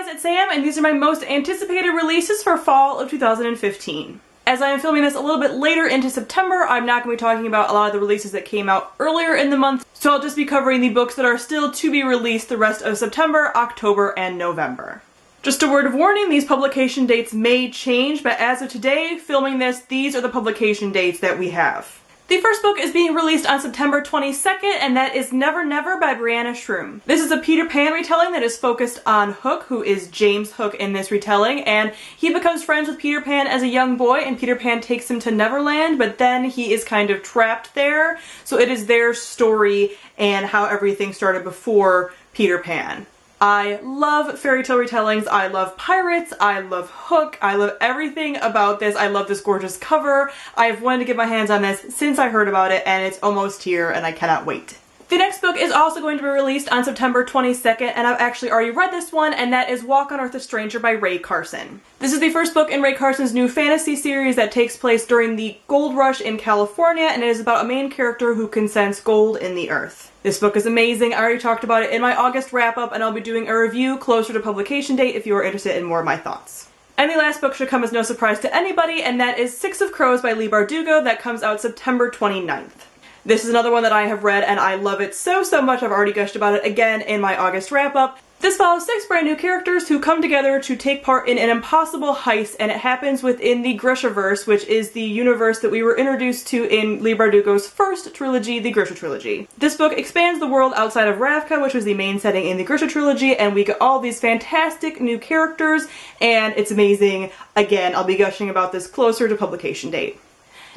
guys, it's Sam, and these are my most anticipated releases for fall of 2015. As I am filming this a little bit later into September, I'm not going to be talking about a lot of the releases that came out earlier in the month, so I'll just be covering the books that are still to be released the rest of September, October, and November. Just a word of warning, these publication dates may change, but as of today, filming this, these are the publication dates that we have. The first book is being released on September 22nd, and that is Never Never by Brianna Shroom. This is a Peter Pan retelling that is focused on Hook, who is James Hook in this retelling, and he becomes friends with Peter Pan as a young boy, and Peter Pan takes him to Neverland, but then he is kind of trapped there, so it is their story and how everything started before Peter Pan. I love fairy tale retellings, I love pirates, I love Hook, I love everything about this, I love this gorgeous cover. I've wanted to get my hands on this since I heard about it, and it's almost here and I cannot wait. The next book is also going to be released on September 22nd, and I've actually already read this one, and that is Walk on Earth a Stranger by Ray Carson. This is the first book in Ray Carson's new fantasy series that takes place during the gold rush in California, and it is about a main character who can sense gold in the earth. This book is amazing. I already talked about it in my August wrap-up, and I'll be doing a review closer to publication date if you are interested in more of my thoughts. And the last book should come as no surprise to anybody, and that is Six of Crows by Leigh Bardugo that comes out September 29th. This is another one that I have read, and I love it so much. I've already gushed about it again in my August wrap-up. This follows 6 brand new characters who come together to take part in an impossible heist, and it happens within the Grishaverse, which is the universe that we were introduced to in Leigh Bardugo's first trilogy, the Grisha trilogy. This book expands the world outside of Ravka, which was the main setting in the Grisha trilogy, and we get all these fantastic new characters, and it's amazing. Again, I'll be gushing about this closer to publication date.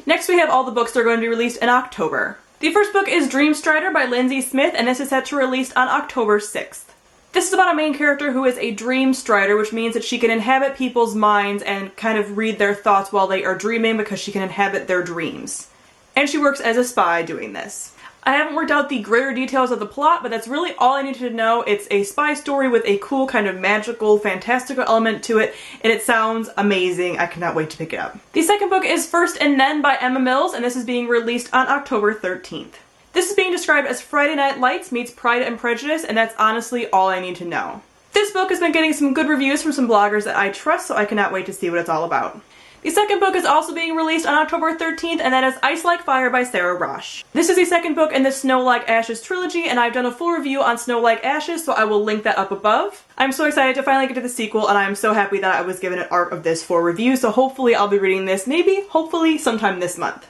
Next we have all the books that are going to be released in October. The first book is Dream Strider by Lindsay Smith, and this is set to release on October 6th. This is about a main character who is a dream strider, which means that she can inhabit people's minds and kind of read their thoughts while they are dreaming because she can inhabit their dreams. And she works as a spy doing this. I haven't worked out the greater details of the plot, but that's really all I needed to know. It's a spy story with a cool kind of magical, fantastical element to it, and it sounds amazing. I cannot wait to pick it up. The second book is First and Then by Emma Mills, and this is being released on October 13th. This is being described as Friday Night Lights meets Pride and Prejudice, and that's honestly all I need to know. This book has been getting some good reviews from some bloggers that I trust, so I cannot wait to see what it's all about. The second book is also being released on October 13th, and that is Ice Like Fire by Sarah Rosh. This is the second book in the Snow Like Ashes trilogy, and I've done a full review on Snow Like Ashes, so I will link that up above. I'm so excited to finally get to the sequel, and I'm so happy that I was given an arc of this for review, so hopefully I'll be reading this hopefully sometime this month.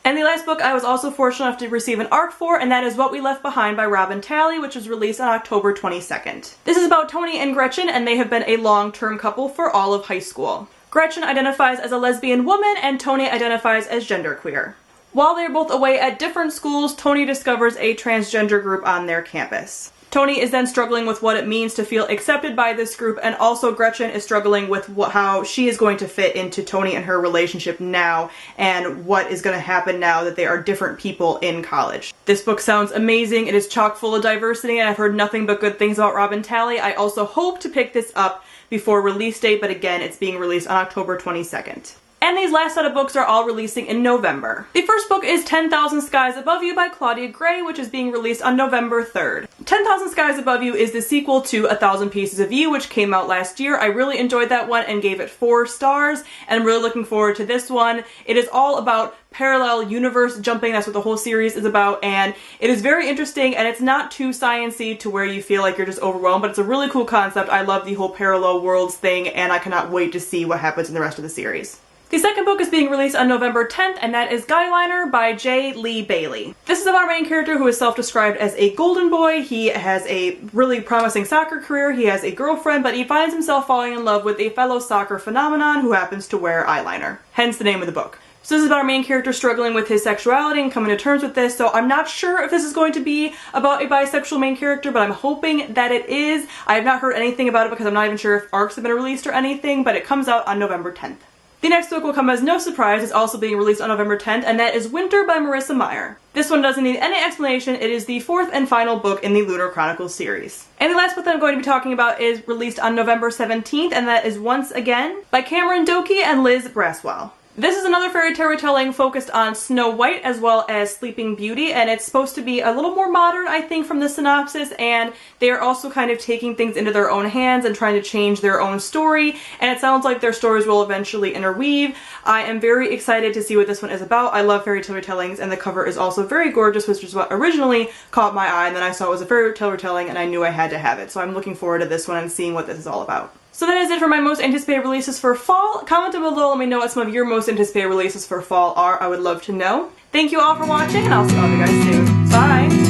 And the last book I was also fortunate enough to receive an arc for, and that is What We Left Behind by Robin Talley, which was released on October 22nd. This is about Tony and Gretchen, and they have been a long-term couple for all of high school. Gretchen identifies as a lesbian woman, and Tony identifies as genderqueer. While they're both away at different schools, Tony discovers a transgender group on their campus. Tony is then struggling with what it means to feel accepted by this group, and also Gretchen is struggling with how she is going to fit into Tony and her relationship now, and what is going to happen now that they are different people in college. This book sounds amazing. It is chock full of diversity, and I've heard nothing but good things about Robin Talley. I also hope to pick this up before release date, but again, it's being released on October 22nd. And these last set of books are all releasing in November. The first book is 10,000 Skies Above You by Claudia Gray, which is being released on November 3rd. 10,000 Skies Above You is the sequel to 1,000 Pieces of You, which came out last year. I really enjoyed that one and gave it 4 stars, and I'm really looking forward to this one. It is all about parallel universe jumping, that's what the whole series is about, and it is very interesting, and it's not too science-y to where you feel like you're just overwhelmed, but it's a really cool concept. I love the whole parallel worlds thing, and I cannot wait to see what happens in the rest of the series. The second book is being released on November 10th, and that is Guyliner by J. Lee Bailey. This is about our main character who is self-described as a golden boy. He has a really promising soccer career, he has a girlfriend, but he finds himself falling in love with a fellow soccer phenomenon who happens to wear eyeliner. Hence the name of the book. So this is about our main character struggling with his sexuality and coming to terms with this, so I'm not sure if this is going to be about a bisexual main character, but I'm hoping that it is. I have not heard anything about it because I'm not even sure if arcs have been released or anything, but it comes out on November 10th. The next book will come as no surprise. It's also being released on November 10th, and that is Winter by Marissa Meyer. This one doesn't need any explanation. It is the 4th and final book in the Lunar Chronicles series. And the last book that I'm going to be talking about is released on November 17th, and that is Once Again by Cameron Doki and Liz Braswell. This is another fairy tale retelling focused on Snow White as well as Sleeping Beauty, and it's supposed to be a little more modern, I think, from the synopsis, and they are also kind of taking things into their own hands and trying to change their own story, and it sounds like their stories will eventually interweave. I am very excited to see what this one is about. I love fairy tale retellings, and the cover is also very gorgeous, which is what originally caught my eye, and then I saw it was a fairy tale retelling, and I knew I had to have it, so I'm looking forward to this one and seeing what this is all about. So that is it for my most anticipated releases for fall. Comment down below, let me know what some of your most anticipated releases for fall are. I would love to know. Thank you all for watching, and I'll see all of you guys soon. Bye!